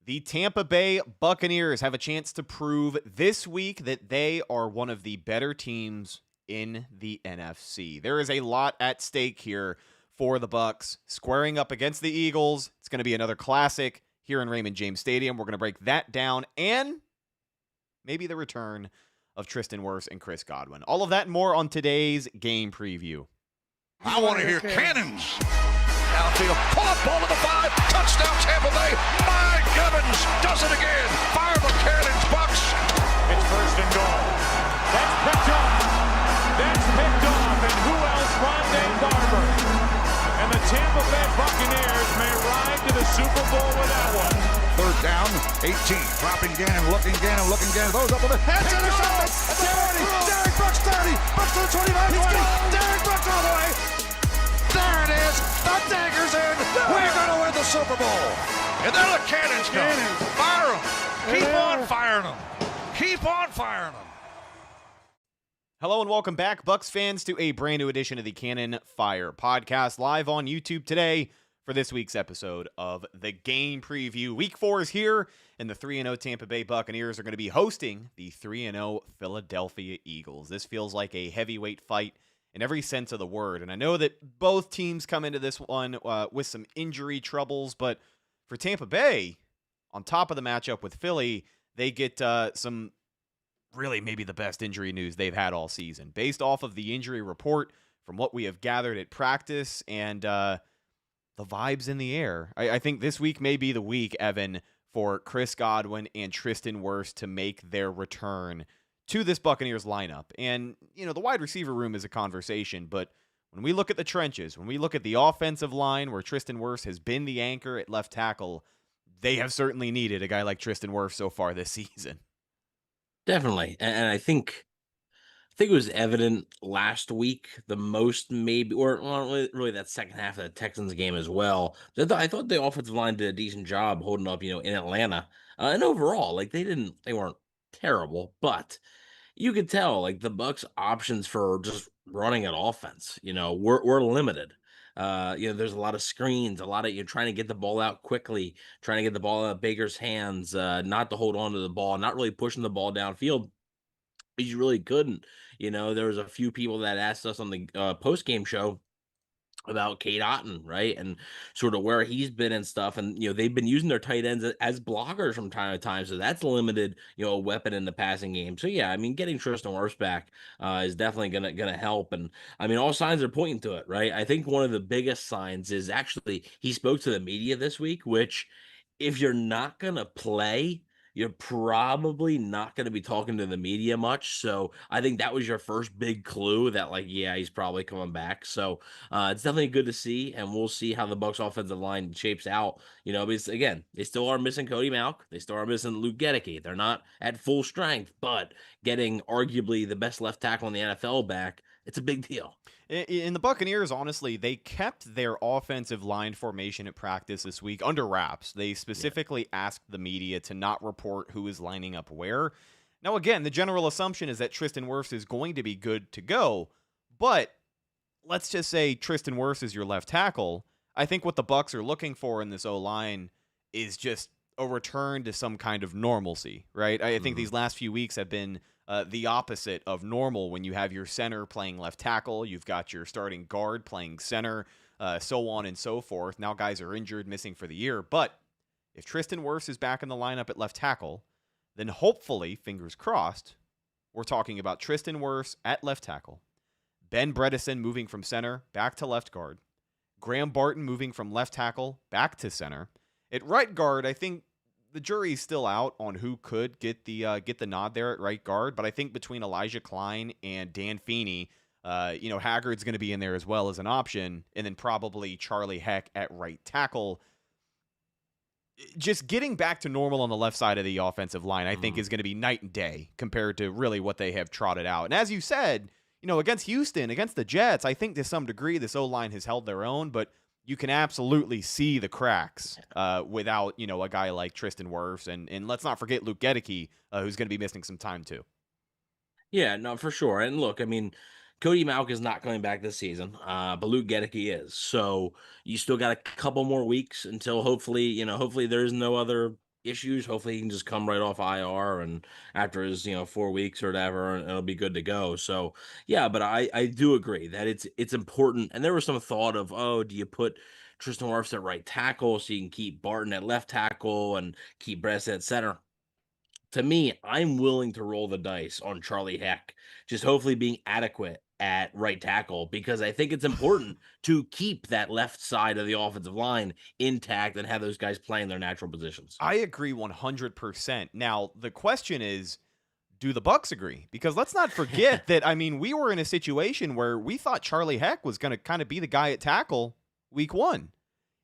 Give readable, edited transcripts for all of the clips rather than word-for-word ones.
The Tampa Bay Buccaneers have a chance to prove this week that they are one of the better teams in the NFC. There is a lot at stake here for the Bucs, squaring up against the Eagles. It's going to be another classic here in Raymond James Stadium. We're going to break that down and maybe the return of Tristan Wirfs and Chris Godwin. All of that and more on today's game preview. I want to hear cannons. Downfield, pull up, ball to the 5, touchdown Tampa Bay. Mike Evans does it again. Fire the cannons, Bucs. It's first and goal. That's picked off. And who else? Rondé Barber. And the Tampa Bay Buccaneers may ride to the Super Bowl with that one. Third down, 18. Dropping Gannon, looking Gannon. Throws up with a head. Intercepted. 30. Derek Brooks 30. Brooks to the 25. 20. Derek Brooks all the way. There it is. The dagger's in. We're going to win the Super Bowl. And there the cannons go. Fire them. Keep on firing them. Keep on firing them. Hello and welcome back, Bucs fans, to a brand new edition of the Cannon Fire Podcast, live on YouTube today for this week's episode of the Game Preview. Week 4 is here, and the 3-0 Tampa Bay Buccaneers are going to be hosting the 3-0 Philadelphia Eagles. This feels like a heavyweight fight in every sense of the word, and I know that both teams come into this one with some injury troubles, but for Tampa Bay, on top of the matchup with Philly, they get some really maybe the best injury news they've had all season. Based off of the injury report from what we have gathered at practice and the vibes in the air, I think this week may be the week, Evan, for Chris Godwin and Tristan Wirfs to make their return to this Buccaneers lineup. And, you know, the wide receiver room is a conversation, but when we look at the trenches, when we look at the offensive line where Tristan Wirfs has been the anchor at left tackle, they have certainly needed a guy like Tristan Wirfs so far this season. Definitely. And I think it was evident last week, the most maybe, or really that second half of the Texans game as well. I thought the offensive line did a decent job holding up, in Atlanta. And overall, they weren't terrible, but you could tell the Bucs options for just running an offense, were limited. There's a lot of screens, a lot of you're trying to get the ball out quickly, trying to get the ball out of Baker's hands, not to hold on to the ball, not really pushing the ball downfield. You really couldn't. There was a few people that asked us on the post-game show about Cade Otton, right? And sort of where he's been and stuff. And, they've been using their tight ends as blockers from time to time. So that's limited, a weapon in the passing game. So, yeah, getting Tristan Wirfs back is definitely going to help. And, all signs are pointing to it, right? I think one of the biggest signs is actually he spoke to the media this week, which if you're not going to play, you're probably not going to be talking to the media much. So I think that was your first big clue that he's probably coming back. So it's definitely good to see, and we'll see how the Bucs offensive line shapes out. Because again, they still are missing Cody Mauch. They still are missing Luke Gedeke. They're not at full strength, but getting arguably the best left tackle in the NFL back, it's a big deal. In the Buccaneers, honestly, they kept their offensive line formation at practice this week under wraps. They specifically asked the media to not report who is lining up where. Now, again, the general assumption is that Tristan Wirfs is going to be good to go, but let's just say Tristan Wirfs is your left tackle. I think what the Bucs are looking for in this O-line is just a return to some kind of normalcy, right? I think these last few weeks have been the opposite of normal when you have your center playing left tackle, you've got your starting guard playing center, so on and so forth. Now guys are injured, missing for the year. But if Tristan Wirfs is back in the lineup at left tackle, then hopefully, fingers crossed, we're talking about Tristan Wirfs at left tackle, Ben Bredesen moving from center back to left guard, Graham Barton moving from left tackle back to center. At right guard, I think the jury's still out on who could get the nod there at right guard, but I think between Elijah Klein and Dan Feeney, Haggard's going to be in there as well as an option, and then probably Charlie Heck at right tackle. Just getting back to normal on the left side of the offensive line, I think, is going to be night and day compared to really what they have trotted out. And as you said, against Houston, against the Jets, I think to some degree this O-line has held their own, but you can absolutely see the cracks without, a guy like Tristan Wirfs. And let's not forget Luke Gedeke, who's going to be missing some time too. Yeah, no, for sure. And look, Cody Mauch is not coming back this season, but Luke Gedeke is. So you still got a couple more weeks until hopefully there's no other issues. Hopefully he can just come right off IR and after his 4 weeks or whatever, and it'll be good to go. So yeah, but I do agree that it's important. And there was some thought of, oh, do you put Tristan Wirfs at right tackle so you can keep Barton at left tackle and keep Bress at center? To me, I'm willing to roll the dice on Charlie Heck, just hopefully being adequate at right tackle, because I think it's important to keep that left side of the offensive line intact and have those guys playing their natural positions. I agree 100%. Now, the question is, do the Bucs agree? Because let's not forget that, I mean, we were in a situation where we thought Charlie Heck was going to kind of be the guy at tackle week 1.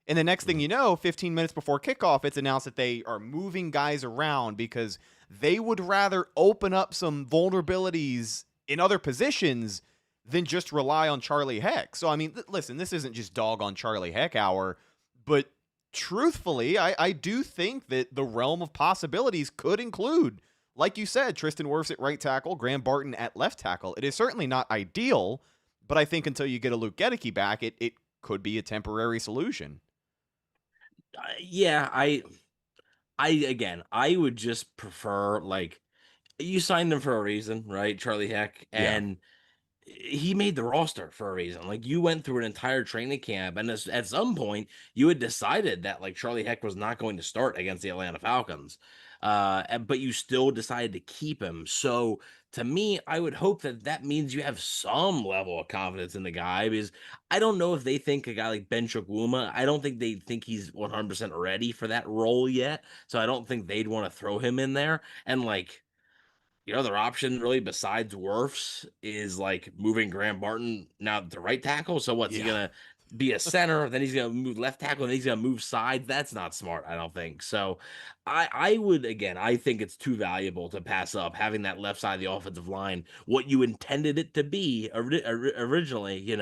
And the next thing you know, 15 minutes before kickoff, it's announced that they are moving guys around because they would rather open up some vulnerabilities in other positions than just rely on Charlie Heck. So, I mean, listen, this isn't just dog on Charlie Heck hour, but truthfully, I do think that the realm of possibilities could include, like you said, Tristan Wirfs at right tackle, Graham Barton at left tackle. It is certainly not ideal, but I think until you get a Luke Gedeke back, it could be a temporary solution. Yeah, I would just prefer, like, you signed him for a reason, right? Charlie Heck. Yeah. And he made the roster for a reason. Like, you went through an entire training camp, and at some point, you had decided that, like, Charlie Heck was not going to start against the Atlanta Falcons, but you still decided to keep him. So, to me, I would hope that that means you have some level of confidence in the guy, because I don't know if they think a guy like Ben Chukwuma, I don't think they think he's 100% ready for that role yet. So, I don't think they'd want to throw him in there. And, like, your other option really besides Wirfs is like moving Graham Barton now to right tackle. So what's he Yeah. gonna be a center? Then he's gonna move left tackle, and then he's gonna move sides. That's not smart, I don't think. So I would, again, I think it's too valuable to pass up having that left side of the offensive line, what you intended it to be originally,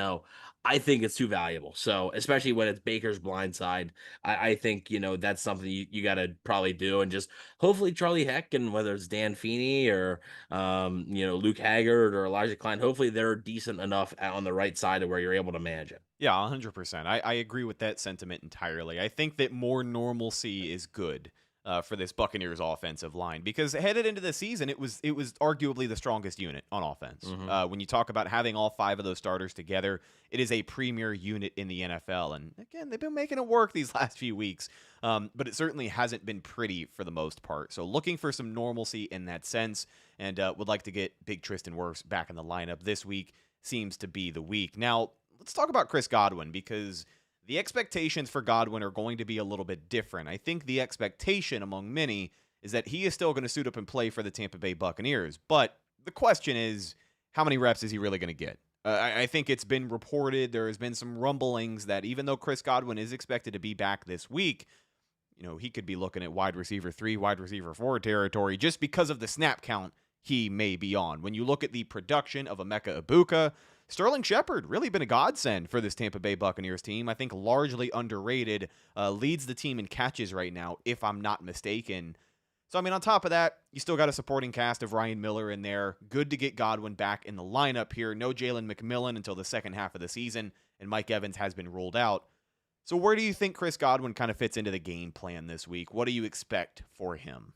I think it's too valuable. So especially when it's Baker's blind side, I think that's something you got to probably do, and just hopefully Charlie Heck, and whether it's Dan Feeney or Luke Haggard or Elijah Klein, hopefully they're decent enough on the right side of where you're able to manage it. Yeah, 100%. I agree with that sentiment entirely. I think that more normalcy is good for this Buccaneers offensive line, because headed into the season, it was arguably the strongest unit on offense. When you talk about having all 5 of those starters together, it is a premier unit in the NFL. And again, they've been making it work these last few weeks, but it certainly hasn't been pretty for the most part. So looking for some normalcy in that sense, and would like to get big Tristan Wirfs back in the lineup this week. Seems to be the week. Now, let's talk about Chris Godwin, because the expectations for Godwin are going to be a little bit different. I think the expectation among many is that he is still going to suit up and play for the Tampa Bay Buccaneers. But the question is, how many reps is he really going to get? I think it's been reported, there has been some rumblings that even though Chris Godwin is expected to be back this week, he could be looking at wide receiver 3, wide receiver 4 territory just because of the snap count he may be on. When you look at the production of Emeka Egbuka, Sterling Shepard really been a godsend for this Tampa Bay Buccaneers team. I think largely underrated, leads the team in catches right now, if I'm not mistaken. So, I mean, on top of that, you still got a supporting cast of Ryan Miller in there. Good to get Godwin back in the lineup here. No Jalen McMillan until the second half of the season, and Mike Evans has been ruled out. So where do you think Chris Godwin kind of fits into the game plan this week? What do you expect for him?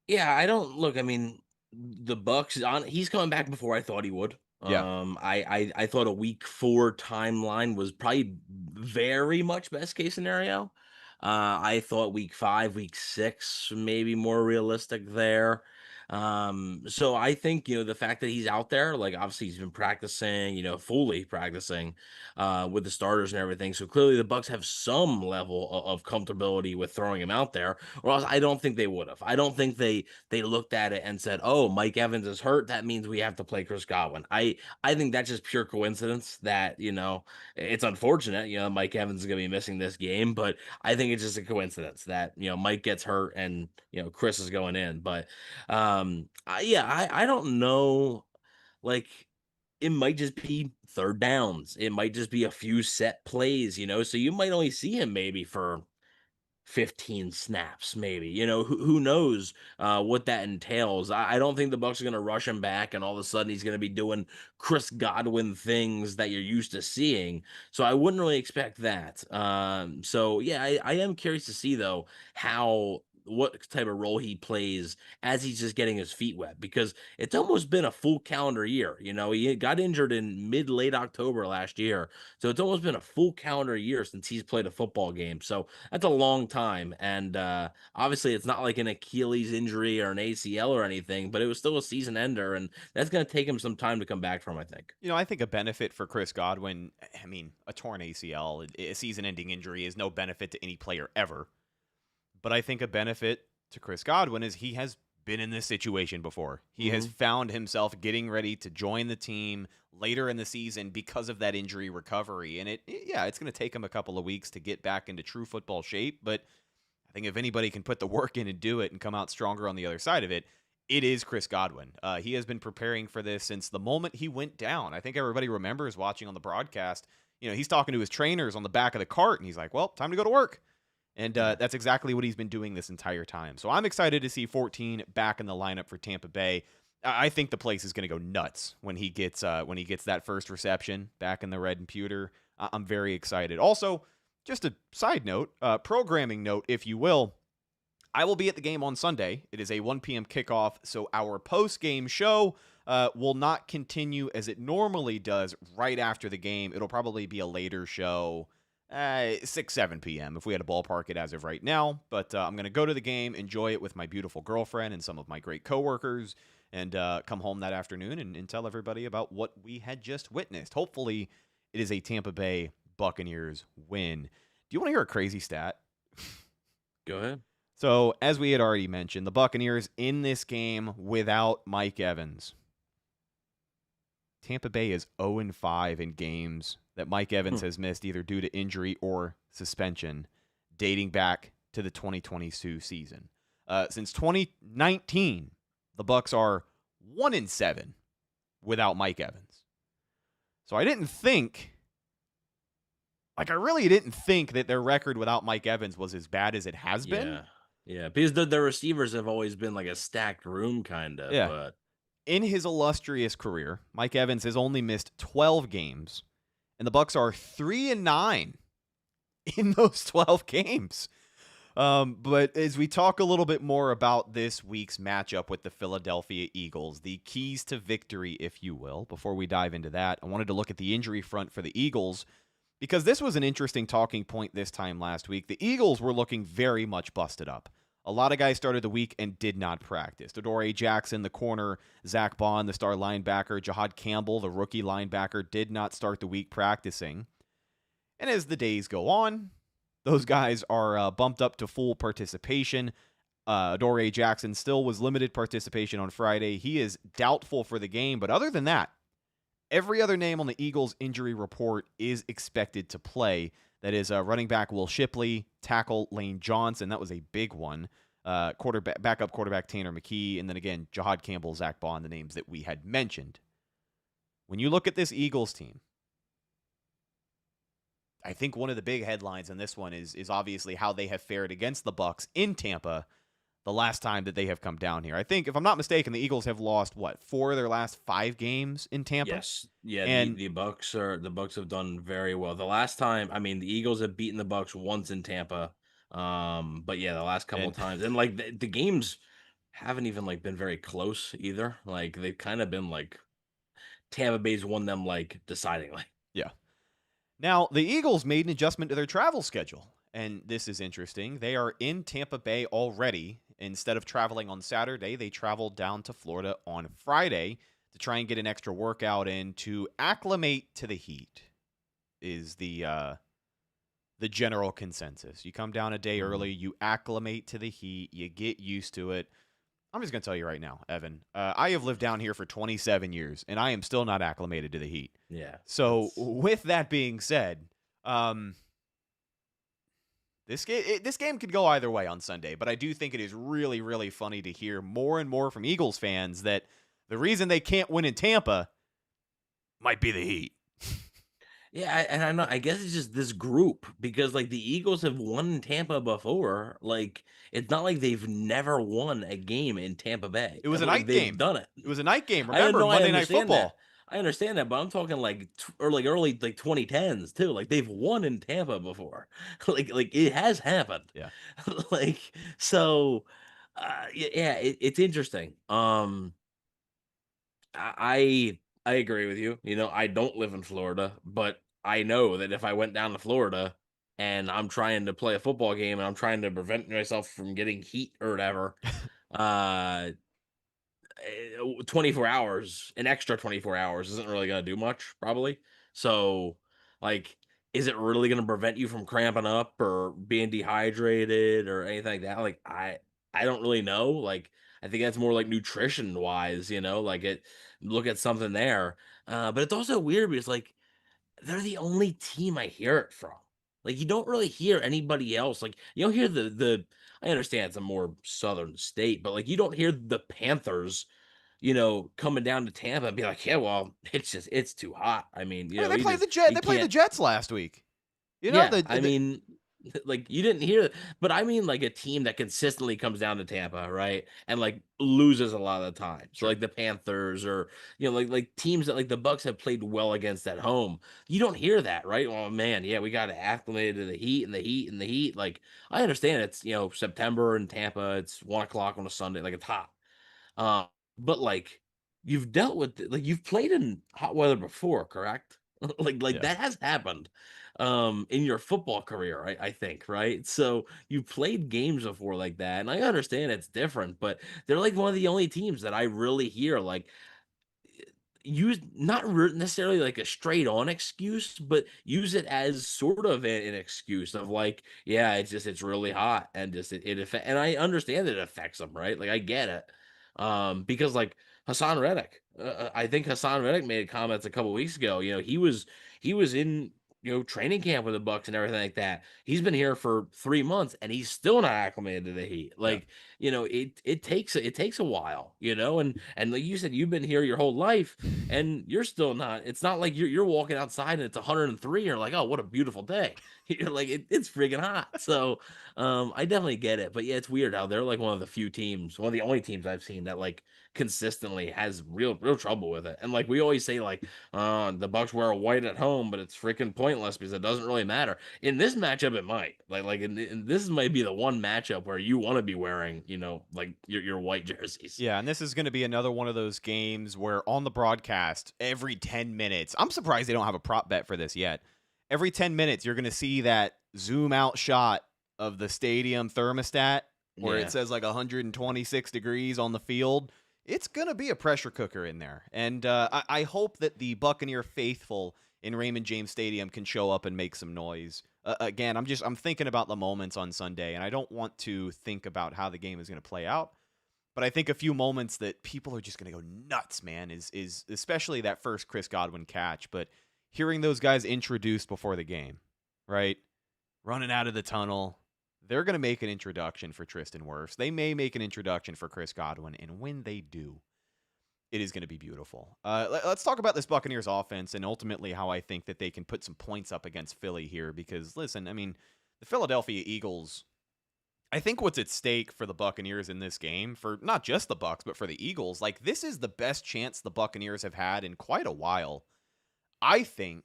Yeah, I mean, the Bucs, he's coming back before I thought he would. Yeah. I thought a week 4 timeline was probably very much best case scenario. I thought week 5, week 6, maybe more realistic there. So I think, the fact that he's out there, like, obviously he's been practicing, fully practicing, with the starters and everything. So clearly the Bucs have some level of comfortability with throwing him out there, or else I don't think they would have. I don't think they looked at it and said, oh, Mike Evans is hurt, that means we have to play Chris Godwin. I think that's just pure coincidence that, it's unfortunate, Mike Evans is going to be missing this game, but I think it's just a coincidence that, Mike gets hurt and, Chris is going in. But I don't know. Like, it might just be third downs. It might just be a few set plays, so you might only see him maybe for 15 snaps, maybe. Who knows what that entails. I don't think the Bucs are going to rush him back and all of a sudden he's going to be doing Chris Godwin things that you're used to seeing. So I wouldn't really expect that. So yeah, I am curious to see though how what type of role he plays as he's just getting his feet wet, because it's almost been a full calendar year. He got injured in late October last year. So it's almost been a full calendar year since he's played a football game. So that's a long time. And obviously it's not like an Achilles injury or an ACL or anything, but it was still a season ender. And that's going to take him some time to come back from, I think. I think a benefit for Chris Godwin, a torn ACL, a season-ending injury is no benefit to any player ever. But I think a benefit to Chris Godwin is he has been in this situation before. He has found himself getting ready to join the team later in the season because of that injury recovery. And it's going to take him a couple of weeks to get back into true football shape. But I think if anybody can put the work in and do it and come out stronger on the other side of it, it is Chris Godwin. He has been preparing for this since the moment he went down. I think everybody remembers watching on the broadcast. He's talking to his trainers on the back of the cart, and he's like, well, time to go to work. And that's exactly what he's been doing this entire time. So I'm excited to see 14 back in the lineup for Tampa Bay. I think the place is going to go nuts when he gets that first reception back in the red and pewter. I'm very excited. Also, just a side note, programming note, if you will, I will be at the game on Sunday. It is a 1 p.m. kickoff, so our post-game show will not continue as it normally does right after the game. It'll probably be a later show. 7 p.m. if we had to ballpark it as of right now. But I'm going to go to the game, enjoy it with my beautiful girlfriend and some of my great coworkers, and come home that afternoon and tell everybody about what we had just witnessed. Hopefully, it is a Tampa Bay Buccaneers win. Do you want to hear a crazy stat? Go ahead. So, as we had already mentioned, the Buccaneers in this game without Mike Evans. Tampa Bay is 0-5 in games that Mike Evans has missed either due to injury or suspension dating back to the 2022 season. Since 2019, the Bucs are 1-7 without Mike Evans. So I really didn't think that their record without Mike Evans was as bad as it has been. Yeah, because the receivers have always been like a stacked room kind of. Yeah. But in his illustrious career, Mike Evans has only missed 12 games, and the Bucs are 3-9 in those 12 games. But as we talk a little bit more about this week's matchup with the Philadelphia Eagles, the keys to victory, if you will, before we dive into that, I wanted to look at the injury front for the Eagles, because this was an interesting talking point this time last week. The Eagles were looking very much busted up. A lot of guys started the week and did not practice. Adoree Jackson, the corner, Zach Bond, the star linebacker, Jahad Campbell, the rookie linebacker, did not start the week practicing. And as the days go on, those guys are bumped up to full participation. Adoree Jackson still was limited participation on Friday. He is doubtful for the game, but other than that, every other name on the Eagles injury report is expected to play. That is running back Will Shipley, tackle Lane Johnson. That was a big one. Backup quarterback Tanner McKee, and then again, Jahad Campbell, Zach Bond, the names that we had mentioned. When you look at this Eagles team, I think one of the big headlines in this one is obviously how they have fared against the Bucs in Tampa the last time that they have come down here. I think, if I'm not mistaken, the Eagles have lost, 4 of their last 5 games in Tampa? Yes. Yeah, and the Bucs have done very well. The last time, the Eagles have beaten the Bucs once in Tampa. But yeah, the last couple of times. And the games haven't even been very close either. They've kind of been Tampa Bay's won them decidingly. Yeah. Now, the Eagles made an adjustment to their travel schedule. And this is interesting. They are in Tampa Bay already. Instead of traveling on Saturday, they traveled down to Florida on Friday to try and get an extra workout in to acclimate to the heat, is the general consensus. You come down a day early, you acclimate to the heat, you get used to it. I'm just going to tell you right now, Evan, I have lived down here for 27 years, and I am still not acclimated to the heat. Yeah. So with that being said, This game could go either way on Sunday, but I do think it is really, really funny to hear more and more from Eagles fans that the reason they can't win in Tampa might be the heat. Yeah, and I know. I guess it's just this group, because the Eagles have won in Tampa before. It's not like they've never won a game in Tampa Bay. It was a night game. Done it. It was a night game. Remember, Monday Night Football. I understand that, but I'm talking like or like early like 2010s too. Like they've won in Tampa before. Like it has happened. Yeah. Like so yeah, it's interesting. I agree with you. You know, I don't live in Florida, but I know that if I went down to Florida and I'm trying to play a football game and I'm trying to prevent myself from getting heat or whatever, uh 24 hours, an extra 24 hours isn't really going to do much, probably. So, like, is it really going to prevent you from cramping up or being dehydrated or anything like that? Like, I don't really know. Like, I think that's more like nutrition wise, you know, like look at something there. But it's also weird because like they're the only team I hear it from. Like you don't really hear anybody else. Like you don't hear the I understand it's a more southern state, but like you don't hear the Panthers, you know, coming down to Tampa and be like, yeah, well, it's too hot. I mean, you I mean, know, they played the you They played the can't. Jets last week. You know, Yeah, I mean, like you didn't hear, but I mean, like a team that consistently comes down to Tampa, right, and like loses a lot of the time. So sure. like the Panthers, or you know, like teams that like the Bucs have played well against at home. You don't hear that, right? Oh man, yeah, we got acclimated to the heat and the heat and the heat. Like I understand it's September in Tampa, it's 1 o'clock on a Sunday, like it's hot. But like you've dealt with like you've played in hot weather before, correct? Like Yeah. that has happened in your football career, I think, right? So you played games before like that, and I understand it's different, but they're like one of the only teams that I really hear like use not necessarily like a straight on excuse, but use it as sort of an excuse of like, yeah, it's really hot and just and I understand that it affects them, right? Like I get it, because like Hassan Reddick, I think Hassan Reddick made comments a couple weeks ago. You know, he was in training camp with the Bucs and everything like that. He's been here for 3 months and he's still not acclimated to the heat. Yeah. Like it takes a while, and like you said, you've been here your whole life and you're still not. It's not like you're walking outside and it's 103 and you're like, oh, what a beautiful day. You're like it's freaking hot. So I definitely get it. But yeah, it's weird how they're like one of the few teams, one of the only teams I've seen that like consistently has real trouble with it. And like we always say, like the Bucs wear white at home, but it's freaking pointless because it doesn't really matter. In this matchup, it might. In this might be the one matchup where you want to be wearing, like your white jerseys. Yeah, and this is going to be another one of those games where on the broadcast, every 10 minutes, I'm surprised they don't have a prop bet for this yet. Every 10 minutes, you're going to see that zoom out shot of the stadium thermostat where Yeah. it says like 126 degrees on the field. It's going to be a pressure cooker in there. And I hope that the Buccaneer faithful in Raymond James Stadium can show up and make some noise. Again, I'm thinking about the moments on Sunday, and I don't want to think about how the game is going to play out. But I think a few moments that people are just going to go nuts, man, is especially that first Chris Godwin catch. But hearing those guys introduced before the game, right? Running out of the tunnel. They're going to make an introduction for Tristan Wirfs. They may make an introduction for Chris Godwin. And when they do, it is going to be beautiful. Let's talk about this Buccaneers offense and ultimately how I think that they can put some points up against Philly here. Because, listen, I mean, the Philadelphia Eagles, I think what's at stake for the Buccaneers in this game, for not just the Bucs, but for the Eagles, like this is the best chance the Buccaneers have had in quite a while, I think,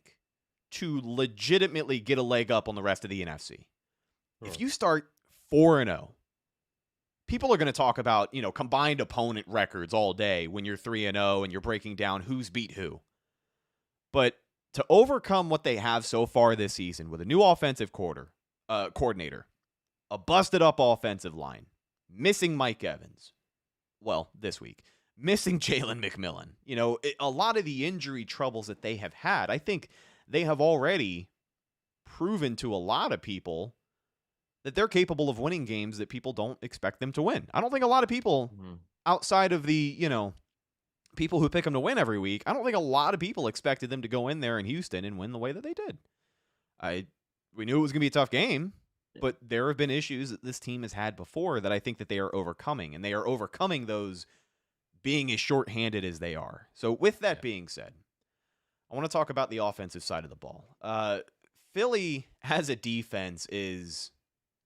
to legitimately get a leg up on the rest of the NFC. If you start 4-0, people are going to talk about, combined opponent records all day when you're 3-0 and you're breaking down who's beat who. But to overcome what they have so far this season with a new offensive coordinator, a busted up offensive line, missing Mike Evans, well, this week, missing Jalen McMillan, a lot of the injury troubles that they have had, I think they have already proven to a lot of people that they're capable of winning games that people don't expect them to win. I don't think a lot of people outside of the, people who pick them to win every week, I don't think a lot of people expected them to go in there in Houston and win the way that they did. We knew it was going to be a tough game, but there have been issues that this team has had before that I think that they are overcoming, and they are overcoming those being as shorthanded as they are. So with that being said, I want to talk about the offensive side of the ball. Philly as a defense is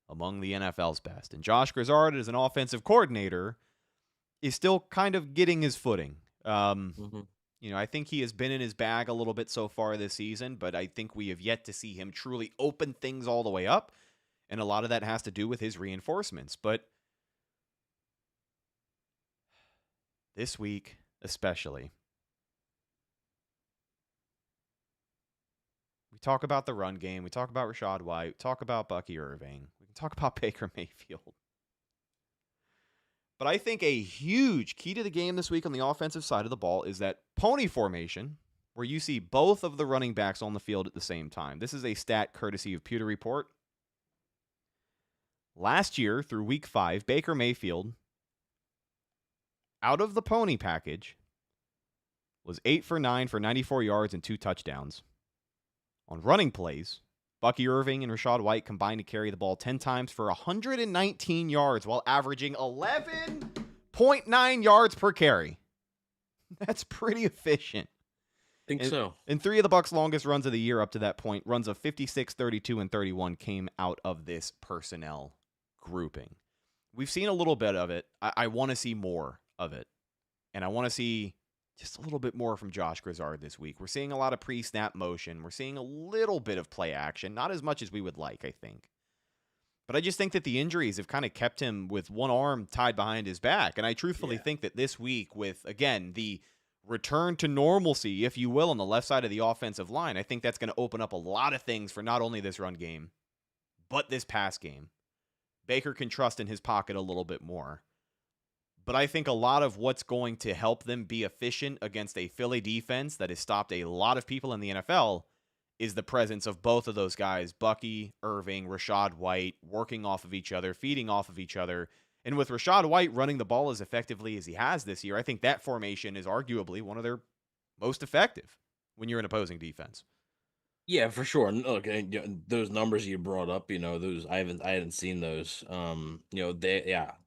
among the NFL's best. And Josh Grizzard, as an offensive coordinator, is still kind of getting his footing. I think he has been in his bag a little bit so far this season, but I think we have yet to see him truly open things all the way up. And a lot of that has to do with his reinforcements. But this week, especially, we talk about the run game. We talk about Rachaad White. We talk about Bucky Irving. We can talk about Baker Mayfield. But I think a huge key to the game this week on the offensive side of the ball is that pony formation, where you see both of the running backs on the field at the same time. This is a stat courtesy of Pewter Report. Last year, through week 5, Baker Mayfield, out of the pony package, was 8 for 9 for 94 yards and 2 touchdowns. On running plays, Bucky Irving and Rachaad White combined to carry the ball 10 times for 119 yards while averaging 11.9 yards per carry. That's pretty efficient. Think so. And 3 of the Bucs' longest runs of the year up to that point, runs of 56, 32, and 31, came out of this personnel grouping. We've seen a little bit of it. I want to see more of it. And I want to see just a little bit more from Josh Grizzard this week. We're seeing a lot of pre-snap motion. We're seeing a little bit of play action. Not as much as we would like, I think. But I just think that the injuries have kind of kept him with one arm tied behind his back. And I truthfully think that this week with, again, the return to normalcy, if you will, on the left side of the offensive line, I think that's going to open up a lot of things for not only this run game, but this pass game. Baker can trust in his pocket a little bit more. But I think a lot of what's going to help them be efficient against a Philly defense that has stopped a lot of people in the NFL is the presence of both of those guys, Bucky, Irving, Rachaad White, working off of each other, feeding off of each other. And with Rachaad White running the ball as effectively as he has this year, I think that formation is arguably one of their most effective when you're an opposing defense. Yeah, for sure. And look, those numbers you brought up, those I hadn't seen those.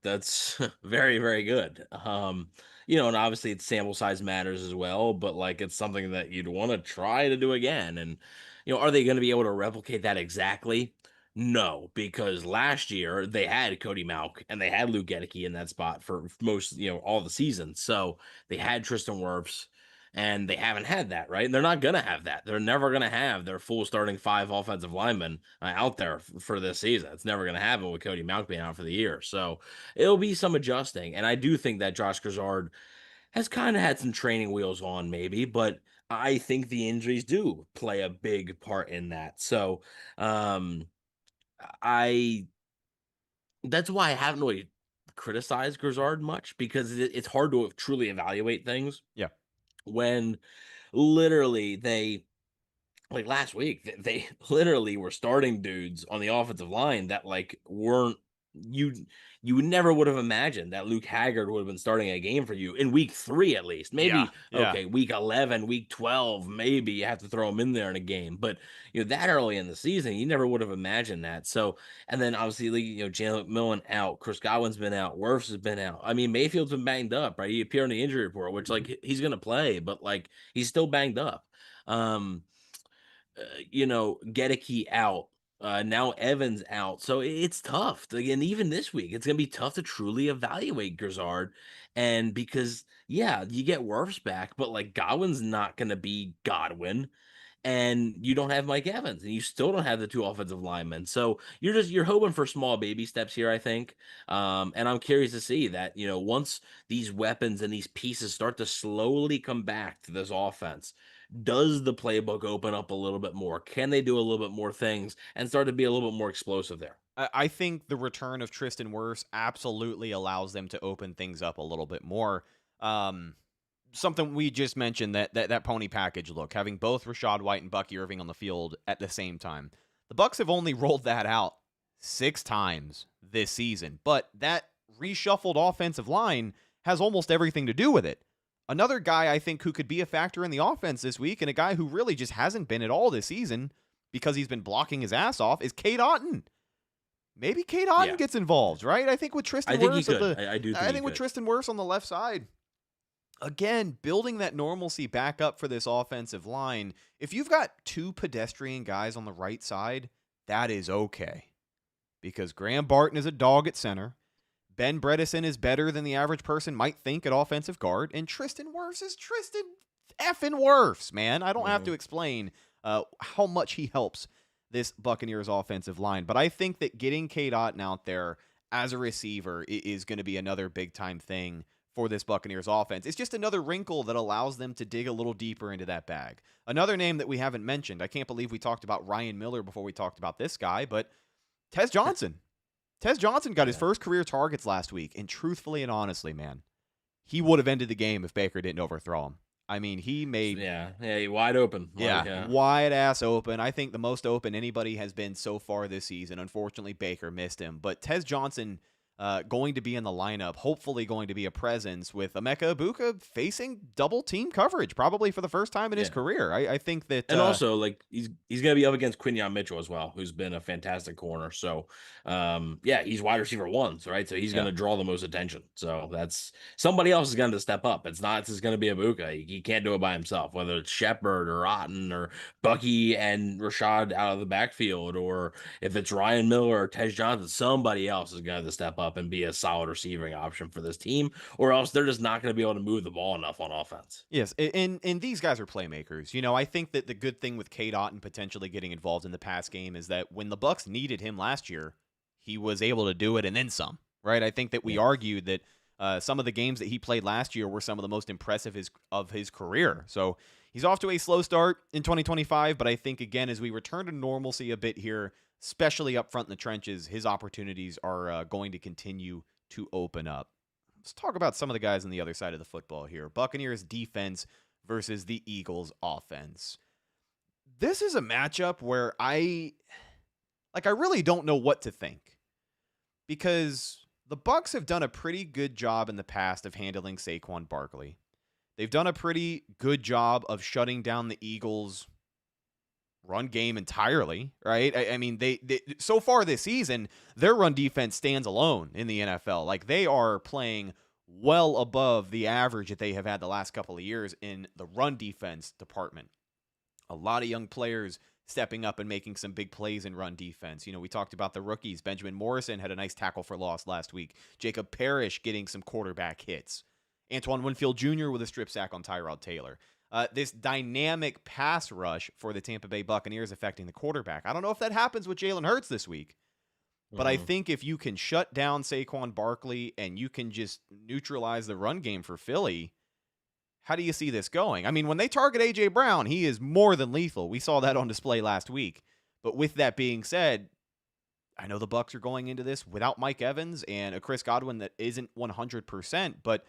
That's very, very good. And obviously it's sample size matters as well, but like it's something that you'd want to try to do again. And are they going to be able to replicate that exactly? No, because last year they had Cody Mauch and they had Luke Gedeke in that spot for most, all the season. So they had Tristan Wirfs. And they haven't had that, right? And they're not going to have that. They're never going to have their full starting 5 offensive linemen out there for this season. It's never going to happen with Cody Mauch being out for the year. So it'll be some adjusting. And I do think that Josh Grizzard has kind of had some training wheels on maybe, but I think the injuries do play a big part in that. So that's why I haven't really criticized Grizzard much, because it's hard to truly evaluate things. Yeah. When literally they, like last week, they literally were starting dudes on the offensive line that like weren't, you never would have imagined that Luke Haggard would have been starting a game for you in week 3 at least. Maybe okay, week 11, week 12, maybe you have to throw him in there in a game. But that early in the season, you never would have imagined that. So, and then obviously Jalen McMillan out, Chris Godwin's been out, Wirfs has been out. I mean, Mayfield's been banged up, right? He appeared on the injury report, which like he's gonna play, but like he's still banged up. Gedeke out. Now Evans out. So it's tough. And even this week, it's going to be tough to truly evaluate Grizzard. And because, you get Wirfs back, but like Godwin's not going to be Godwin. And you don't have Mike Evans, and you still don't have the 2 offensive linemen. So you're hoping for small baby steps here, I think. And I'm curious to see that, once these weapons and these pieces start to slowly come back to this offense, does the playbook open up a little bit more? Can they do a little bit more things and start to be a little bit more explosive there? I think the return of Tristan Wirfs absolutely allows them to open things up a little bit more. Something we just mentioned, that pony package look, having both Rachaad White and Bucky Irving on the field at the same time. The Bucs have only rolled that out 6 times this season, but that reshuffled offensive line has almost everything to do with it. Another guy I think who could be a factor in the offense this week, and a guy who really just hasn't been at all this season because he's been blocking his ass off, is Cade Otton. Maybe Cade Otton gets involved, right? I think with Tristan Wirfs with Tristan Wirfs on the left side, again, building that normalcy back up for this offensive line. If you've got 2 pedestrian guys on the right side, that is okay. Because Graham Barton is a dog at center. Ben Bredesen is better than the average person might think at offensive guard. And Tristan Wirfs is Tristan effing Wirfs, man. I don't have to explain how much he helps this Buccaneers offensive line. But I think that getting Cade Otton out there as a receiver is going to be another big-time thing for this Buccaneers offense. It's just another wrinkle that allows them to dig a little deeper into that bag. Another name that we haven't mentioned, I can't believe we talked about Ryan Miller before we talked about this guy, but Tez Johnson. Tez Johnson got his first career targets last week, and truthfully and honestly, man, he would have ended the game if Baker didn't overthrow him. I mean, he made... Yeah, wide open. Wide ass open. I think the most open anybody has been so far this season. Unfortunately, Baker missed him. But Tez Johnson going to be in the lineup, hopefully going to be a presence with Emeka Egbuka facing double team coverage, probably for the first time in his career. I think that... And also, like, he's going to be up against Quinyon Mitchell as well, who's been a fantastic corner. So, he's wide receiver 1, right? So he's going to draw the most attention. So that's... Somebody else is going to step up. It's just going to be Egbuka. He can't do it by himself, whether it's Shepard or Otton or Bucky and Rashad out of the backfield, or if it's Ryan Miller or Tez Johnson, somebody else is going to step up and be a solid receiving option for this team, or else they're just not going to be able to move the ball enough on offense. Yes, and these guys are playmakers. You know, I think that the good thing with Cade Otton potentially getting involved in the pass game is that when the Bucs needed him last year, he was able to do it and then some, right? I think that we argued that some of the games that he played last year were some of the most impressive of his career. So he's off to a slow start in 2025, but I think, again, as we return to normalcy a bit here, especially up front in the trenches, his opportunities are going to continue to open up. Let's talk about some of the guys on the other side of the football here. Buccaneers defense versus the Eagles offense. This is a matchup where I really don't know what to think, because the Bucs have done a pretty good job in the past of handling Saquon Barkley. They've done a pretty good job of shutting down the Eagles' run game entirely, right? I mean, they so far this season, their run defense stands alone in the NFL. Like, they are playing well above the average that they have had the last couple of years in the run defense department. A lot of young players stepping up and making some big plays in run defense. You know, we talked about the rookies. Benjamin Morrison had a nice tackle for loss last week. Jacob Parrish getting some quarterback hits. Antoine Winfield Jr. with a strip sack on Tyrod Taylor. This dynamic pass rush for the Tampa Bay Buccaneers affecting the quarterback. I don't know if that happens with Jalen Hurts this week, but I think if you can shut down Saquon Barkley and you can just neutralize the run game for Philly, how do you see this going? I mean, when they target A.J. Brown, he is more than lethal. We saw that on display last week. But with that being said, I know the Bucs are going into this without Mike Evans and a Chris Godwin that isn't 100%, but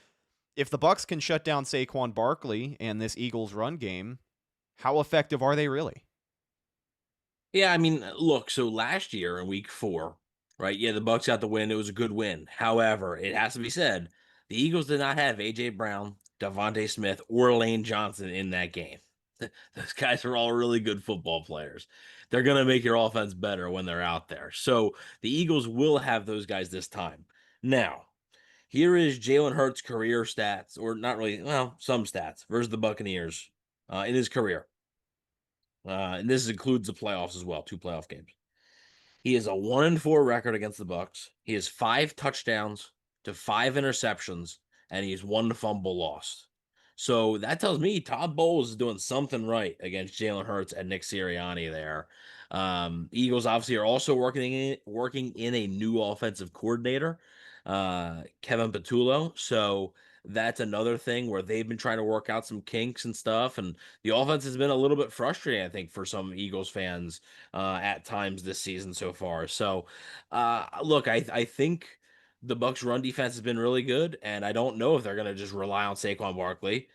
if the Bucs can shut down Saquon Barkley and this Eagles run game, how effective are they really? Yeah, I mean, look, so last year in week 4, right? Yeah, the Bucs got the win. It was a good win. However, it has to be said, the Eagles did not have A.J. Brown, Devontae Smith, or Lane Johnson in that game. Those guys are all really good football players. They're going to make your offense better when they're out there. So the Eagles will have those guys this time. Now, here is Jalen Hurts' career stats, or not really, well, some stats versus the Buccaneers in his career. And this includes the playoffs as well, 2 playoff games. He has a 1-4 record against the Bucs. He has 5 touchdowns to 5 interceptions, and he's 1 fumble lost. So that tells me Todd Bowles is doing something right against Jalen Hurts and Nick Sirianni there. Eagles obviously are also working in a new offensive coordinator, Kevin Patullo. So that's another thing where they've been trying to work out some kinks and stuff. And the offense has been a little bit frustrating, I think, for some Eagles fans at times this season so far. So, look, I think the Bucs' run defense has been really good, and I don't know if they're going to just rely on Saquon Barkley.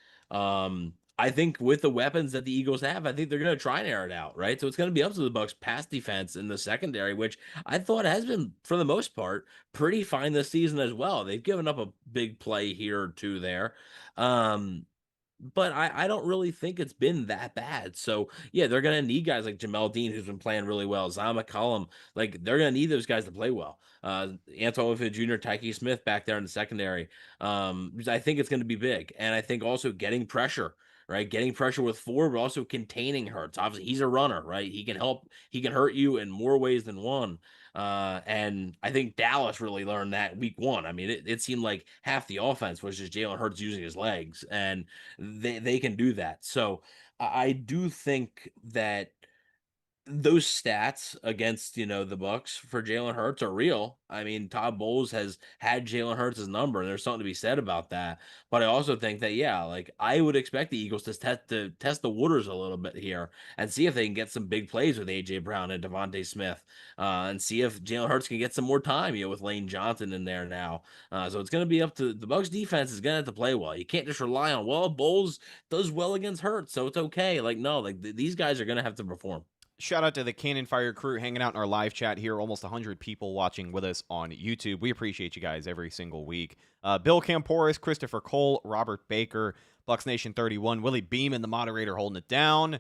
I think with the weapons that the Eagles have, I think they're going to try and air it out, right? So it's going to be up to the Bucs' pass defense in the secondary, which I thought has been, for the most part, pretty fine this season as well. They've given up a big play here or two there. But I don't really think it's been that bad. So, yeah, they're going to need guys like Jamel Dean, who's been playing really well, Zion McCollum. Like, they're going to need those guys to play well. Antoine Winfield Jr., Tyke Smith back there in the secondary. I think it's going to be big. And I think also getting pressure, right? Getting pressure with Ford, but also containing Hurts. Obviously, he's a runner, right? He can hurt you in more ways than one. And I think Dallas really learned that week 1. I mean, it seemed like half the offense was just Jalen Hurts using his legs, and they can do that. So I do think that those stats against, the Bucs for Jalen Hurts are real. I mean, Todd Bowles has had Jalen Hurts' number, and there's something to be said about that. But I also think that, yeah, like I would expect the Eagles to test the waters a little bit here and see if they can get some big plays with AJ Brown and Devontae Smith, and see if Jalen Hurts can get some more time, with Lane Johnson in there now. So it's going to be up to the Bucs defense is going to have to play well. You can't just rely on, well, Bowles does well against Hurts, so it's okay. Like, no, like these guys are going to have to perform. Shout out to the Cannon Fire crew hanging out in our live chat here. Almost 100 people watching with us on YouTube. We appreciate you guys every single week. Bill Camporis, Christopher Cole, Robert Baker, Bucs Nation 31, Willie Beeman, the moderator, holding it down.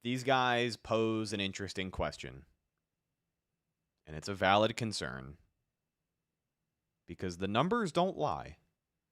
These guys pose an interesting question. And it's a valid concern. Because the numbers don't lie.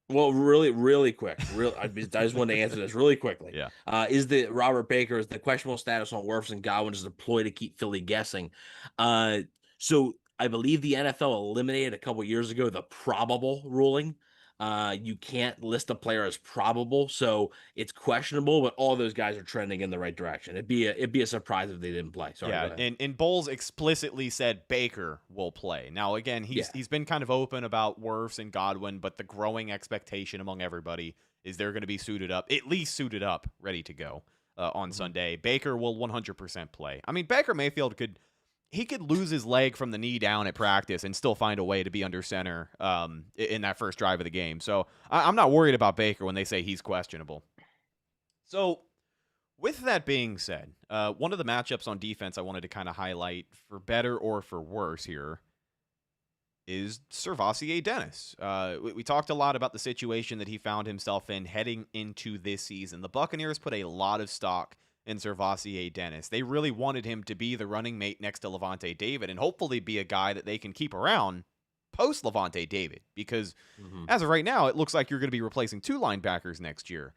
Well, really quick. I just wanted to answer this really quickly. Yeah. Is the Robert Baker, is the questionable status on Wirfs and Godwin is a ploy to keep Philly guessing? So I believe the NFL eliminated a couple years ago the probable ruling. You can't list a player as probable, so it's questionable, but all those guys are trending in the right direction. It'd be a surprise if they didn't play. Sorry, yeah, and Bowles explicitly said Baker will play. Now, again, he's been kind of open about Wirfs and Godwin, but the growing expectation among everybody is they're going to be at least suited up, ready to go on Sunday. Baker will 100% play. I mean, Baker Mayfield could lose his leg from the knee down at practice and still find a way to be under center in that first drive of the game. So I'm not worried about Baker when they say he's questionable. So with that being said, one of the matchups on defense I wanted to kind of highlight for better or for worse here is SirVocea Dennis. We talked a lot about the situation that he found himself in heading into this season. The Buccaneers put a lot of stock in SirVocea Dennis. They really wanted him to be the running mate next to Levante David and hopefully be a guy that they can keep around post Levante David, because as of right now, it looks like you're going to be replacing 2 linebackers next year.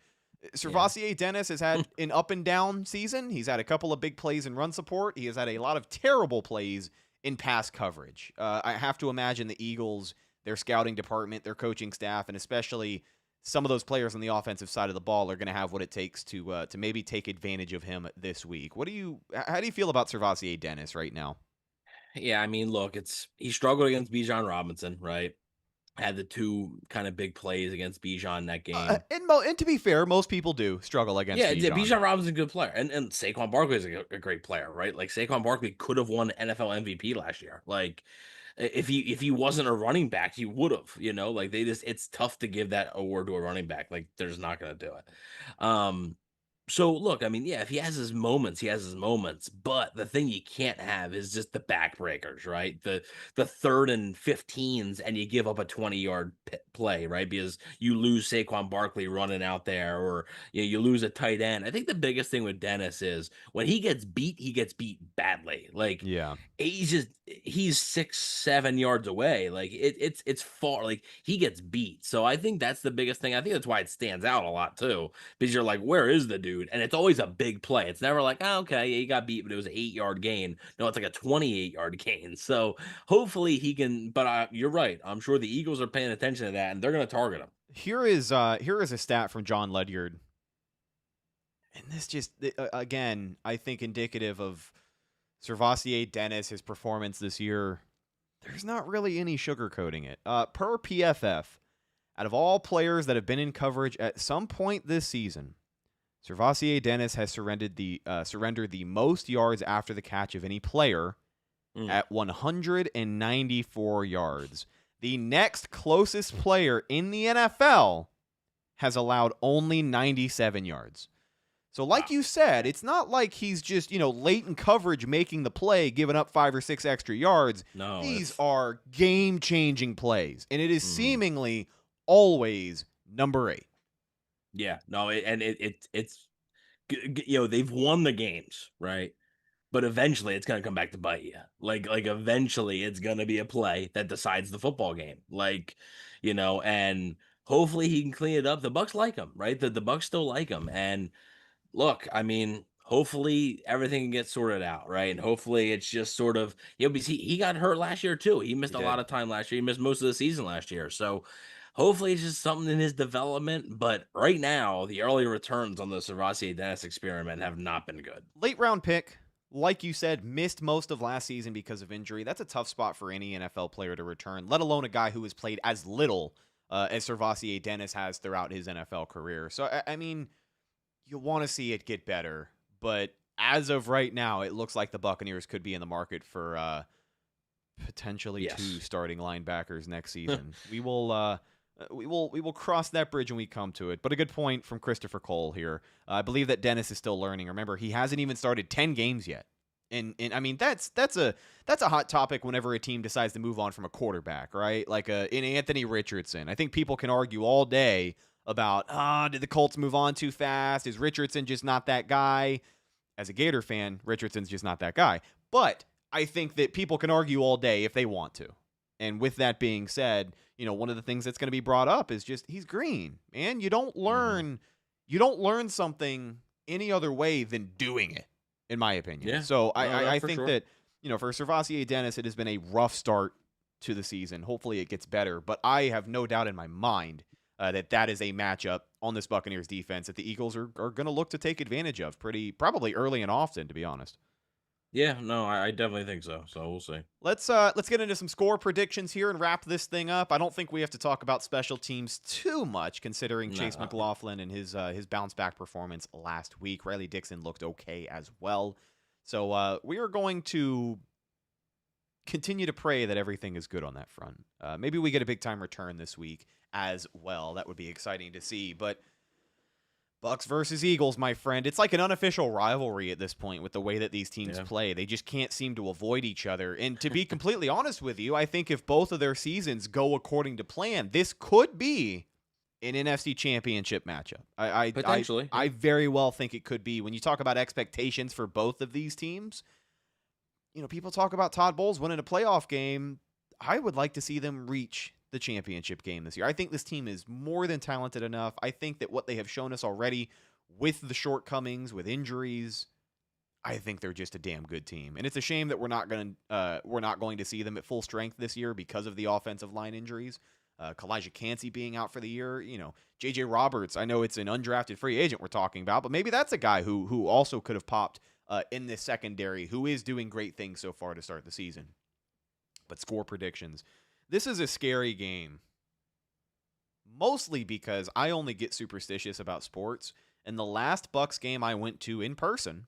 SirVocea Dennis has had an up and down season. He's had a couple of big plays in run support. He has had a lot of terrible plays in pass coverage. I have to imagine the Eagles, their scouting department, their coaching staff, and especially some of those players on the offensive side of the ball are going to have what it takes to maybe take advantage of him this week. How do you feel about SirVocea Dennis right now? Yeah, I mean, look, he struggled against Bijan Robinson, right? Had the 2 kind of big plays against Bijan in that game. And to be fair, most people do struggle against Bijan. Yeah, Bijan Robinson's a good player. And Saquon Barkley is a great player, right? Like, Saquon Barkley could have won NFL MVP last year. Like, if he wasn't a running back, he would have, like it's tough to give that award to a running back. Like, they're just not going to do it. So look, I mean, yeah, if he has his moments, he has his moments. But the thing you can't have is just the backbreakers, right? The 3rd and 15s, and you give up a 20-yard play, right? Because you lose Saquon Barkley running out there, or you lose a tight end. I think the biggest thing with Dennis is when he gets beat badly. Like, yeah, he's 6-7 yards away. Like it's far. Like, he gets beat. So I think that's the biggest thing. I think that's why it stands out a lot too, because you're like, where is the dude? And it's always a big play. It's never like, oh, okay, yeah, he got beat, but it was an 8-yard gain. No, it's like a 28-yard gain. So hopefully he can. But you're right. I'm sure the Eagles are paying attention to that, and they're going to target him. Here is a stat from John Ledyard, and this just again, I think, indicative of SirVocea Dennis, his performance this year. There's not really any sugarcoating it. Per PFF, out of all players that have been in coverage at some point this season, SirVocea Dennis has surrendered the most yards after the catch of any player at 194 yards. The next closest player in the NFL has allowed only 97 yards. So like you said, it's not like he's just, late in coverage making the play, giving up 5 or 6 extra yards. No, these are game-changing plays, and it is seemingly always number 8. Yeah, no, it's they've won the games, right? But eventually it's going to come back to bite you. Like eventually it's going to be a play that decides the football game. Like, and hopefully he can clean it up. The Bucs like him, right? The Bucs still like him. And look, I mean, hopefully everything gets sorted out, right? And hopefully it's just sort of, because he got hurt last year too. He missed He a did. lot of time last year. He missed most of the season last year. So hopefully it's just something in his development. But right now, the early returns on the Servassier Dennis experiment have not been good. Late round pick, like you said, missed most of last season because of injury. That's a tough spot for any NFL player to return, let alone a guy who has played as little as Servassier Dennis has throughout his NFL career. So, I mean, you want to see it get better, but as of right now, it looks like the Buccaneers could be in the market for potentially two starting linebackers next season. We will cross that bridge when we come to it. But a good point from Christopher Cole here. I believe that Dennis is still learning. Remember, he hasn't even started 10 games yet. And I mean that's a hot topic whenever a team decides to move on from a quarterback, right? Like in Anthony Richardson. I think people can argue all day about, did the Colts move on too fast? Is Richardson just not that guy? As a Gator fan, Richardson's just not that guy. But I think that people can argue all day if they want to. And with that being said, one of the things that's going to be brought up is just he's green, man. You don't learn something any other way than doing it, in my opinion. Yeah. So I think sure. that, for Servassier Dennis, it has been a rough start to the season. Hopefully it gets better, but I have no doubt in my mind that is a matchup on this Buccaneers defense that the Eagles are going to look to take advantage of probably early and often, to be honest. Yeah, no, I definitely think so. So we'll see. Let's get into some score predictions here and wrap this thing up. I don't think we have to talk about special teams too much, considering Chase McLaughlin and his bounce back performance last week. Riley Dixon looked okay as well. So we are going to continue to pray that everything is good on that front. Maybe we get a big time return this week as well. That would be exciting to see. But Bucs versus Eagles, my friend. It's like an unofficial rivalry at this point with the way that these teams play. They just can't seem to avoid each other. And to be completely honest with you, I think if both of their seasons go according to plan, this could be an NFC championship matchup. Potentially. I very well think it could be. When you talk about expectations for both of these teams, people talk about Todd Bowles winning a playoff game. I would like to see them reach the championship game this year. I think this team is more than talented enough. I think that what they have shown us already with the shortcomings, with injuries, I think they're just a damn good team. And it's a shame that we're not going to see them at full strength this year because of the offensive line injuries. Kalijah Cansey being out for the year, JJ Roberts, I know it's an undrafted free agent we're talking about, but maybe that's a guy who also could have popped in this secondary, who is doing great things so far to start the season. But score predictions. This is a scary game, mostly because I only get superstitious about sports, and the last Bucs game I went to in person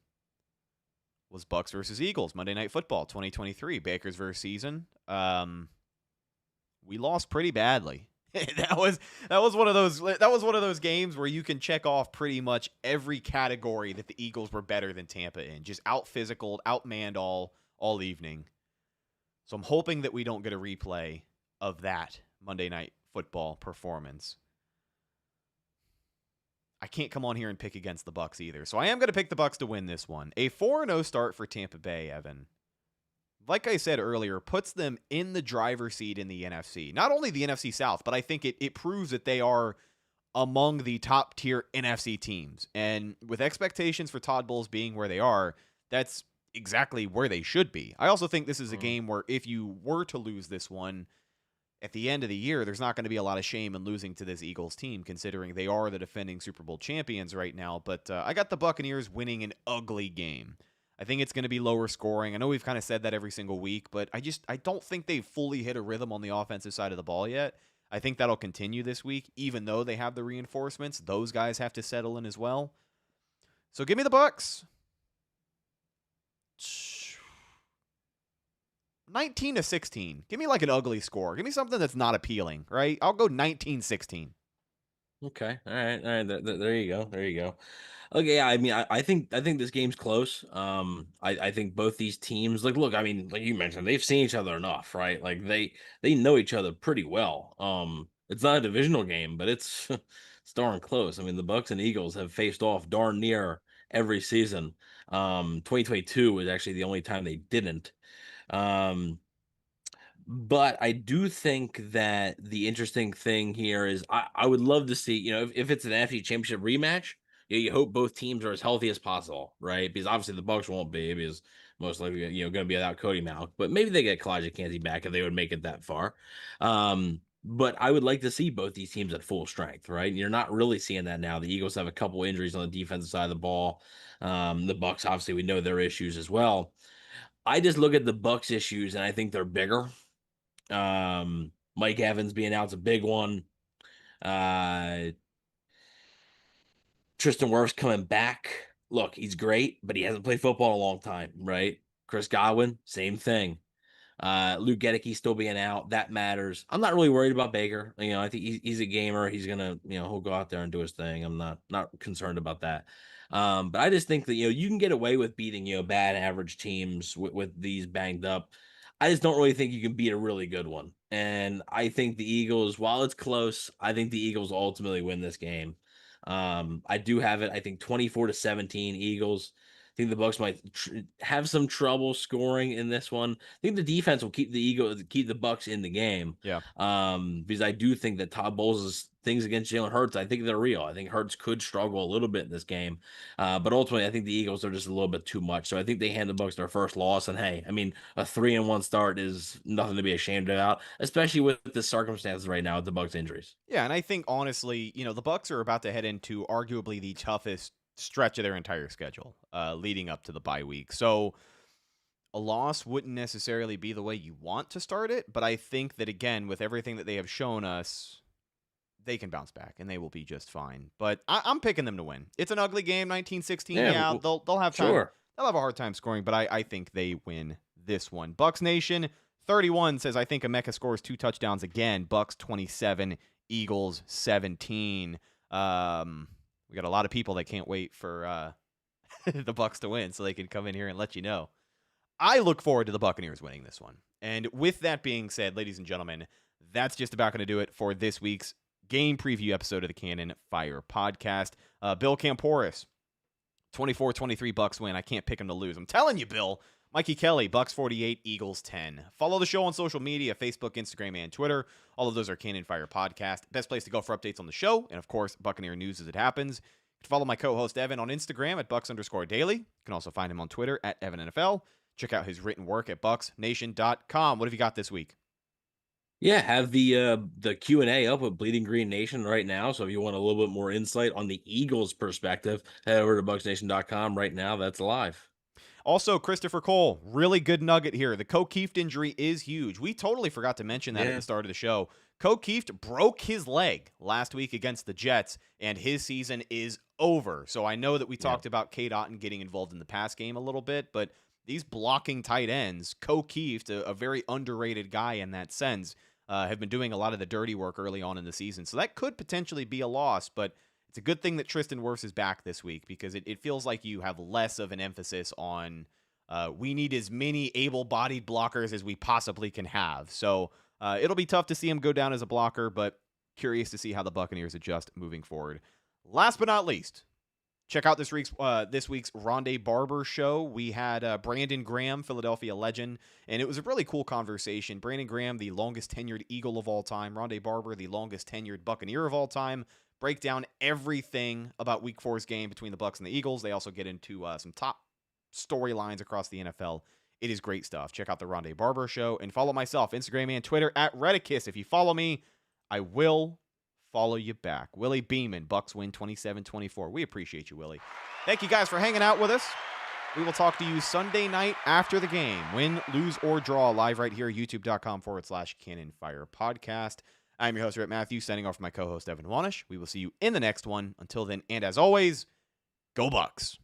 was Bucs versus Eagles, Monday Night Football, 2023, Bakers versus season. We lost pretty badly. that was one of those games where you can check off pretty much every category that the Eagles were better than Tampa in, just out physicaled, outmanned all evening. So I'm hoping that we don't get a replay of that Monday Night Football performance. I can't come on here and pick against the Bucs either. So I am going to pick the Bucs to win this one. A 4-0 start for Tampa Bay, Evan. Like I said earlier, puts them in the driver's seat in the NFC. Not only the NFC South, but I think it proves that they are among the top tier NFC teams. And with expectations for Todd Bowles being where they are, that's exactly where they should be. I also think this is a game where if you were to lose this one, at the end of the year, there's not going to be a lot of shame in losing to this Eagles team, considering they are the defending Super Bowl champions right now. But I got the Buccaneers winning an ugly game. I think it's going to be lower scoring. I know we've kind of said that every single week, but I don't think they've fully hit a rhythm on the offensive side of the ball yet. I think that'll continue this week, even though they have the reinforcements. Those guys have to settle in as well. So give me the Bucs. 19-16. Give me like an ugly score. Give me something that's not appealing, right? I'll go 19-16. Okay. All right. There you go. Okay. Yeah. I mean, I think this game's close. I think both these teams, look, I mean, like you mentioned, they've seen each other enough, right? Like they know each other pretty well. It's not a divisional game, but it's it's darn close. I mean, the Bucs and Eagles have faced off darn near every season. 2022 was actually the only time they didn't. But I do think that the interesting thing here is I would love to see, if it's an NFC Championship rematch, you hope both teams are as healthy as possible, right? Because obviously the Bucs won't be, because most likely, going to be without Cody Mauch, but maybe they get Kalijah Kancey back if they would make it that far. But I would like to see both these teams at full strength, right? You're not really seeing that now. The Eagles have a couple injuries on the defensive side of the ball. The Bucs, obviously, we know their issues as well. I just look at the Bucs issues and I think they're bigger. Mike Evans being out's a big one. Tristan Wirfs coming back. Look, he's great, but he hasn't played football in a long time, right? Chris Godwin, same thing. Luke Gedeke still being out, that matters. I'm not really worried about Baker. I think he's a gamer. He's gonna, he'll go out there and do his thing. I'm not concerned about that. But I just think that you can get away with beating bad average teams with these banged up. I just don't really think you can beat a really good one. And I think the Eagles, while it's close, I think the Eagles ultimately win this game. I do have it, I think 24-17 Eagles. I think the Bucs might have some trouble scoring in this one. I think the defense will keep the Bucs in the game. Yeah. Because I do think that Todd Bowles' things against Jalen Hurts, I think they're real. I think Hurts could struggle a little bit in this game. But ultimately, I think the Eagles are just a little bit too much. So I think they hand the Bucs their first loss. And hey, I mean, a 3-1 start is nothing to be ashamed about, especially with the circumstances right now with the Bucs injuries. Yeah, and I think honestly, the Bucs are about to head into arguably the toughest stretch of their entire schedule leading up to the bye week. So a loss wouldn't necessarily be the way you want to start it, but I think that, again, with everything that they have shown us, they can bounce back and they will be just fine. But I'm picking them to win. It's an ugly game, 19-16. Yeah, they'll have time. Sure. They'll have a hard time scoring, but I think they win this one. Bucs Nation 31 says, I think Emeka scores 2 touchdowns again. Bucs 27, Eagles 17. We got a lot of people that can't wait for the Bucs to win so they can come in here and let you know. I look forward to the Buccaneers winning this one. And with that being said, ladies and gentlemen, that's just about going to do it for this week's game preview episode of the Cannon Fire Podcast. Bill Camporis, 24-23 Bucs win. I can't pick him to lose. I'm telling you, Bill. Mikey Kelly, Bucs 48, Eagles 10. Follow the show on social media, Facebook, Instagram, and Twitter. All of those are Cannon Fire Podcast. Best place to go for updates on the show, and of course, Buccaneer news as it happens. You can follow my co-host Evan on Instagram at Bucs_daily. You can also find him on Twitter at EvanNFL. Check out his written work at BucsNation.com. What have you got this week? Yeah, have the Q&A up with Bleeding Green Nation right now. So if you want a little bit more insight on the Eagles' perspective, head over to BucsNation.com right now. That's live. Also, Christopher Cole, really good nugget here. The Kieft injury is huge. We totally forgot to mention that at the start of the show. Kieft broke his leg last week against the Jets, and his season is over. So I know that we talked about Cade Otton getting involved in the pass game a little bit, but these blocking tight ends, Kieft, a very underrated guy in that sense, have been doing a lot of the dirty work early on in the season. So that could potentially be a loss, but it's a good thing that Tristan Wirfs is back this week because it feels like you have less of an emphasis on we need as many able-bodied blockers as we possibly can have. So it'll be tough to see him go down as a blocker, but curious to see how the Buccaneers adjust moving forward. Last but not least, check out this week's Rondé Barber show. We had Brandon Graham, Philadelphia legend, and it was a really cool conversation. Brandon Graham, the longest tenured Eagle of all time. Rondé Barber, the longest tenured Buccaneer of all time. Break down everything about Week 4's game between the Bucs and the Eagles. They also get into some top storylines across the NFL. It is great stuff. Check out the Rondé Barber show and follow myself, Instagram and Twitter at Redicus. If you follow me, I will follow you back. Willie Beeman, Bucs win 27-24. We appreciate you, Willie. Thank you guys for hanging out with us. We will talk to you Sunday night after the game. Win, lose, or draw live right here, youtube.com/Cannon Fire Podcast. I'm your host, Rhett Matthew, signing off for my co-host, Evan Wanish. We will see you in the next one. Until then, and as always, go Bucs.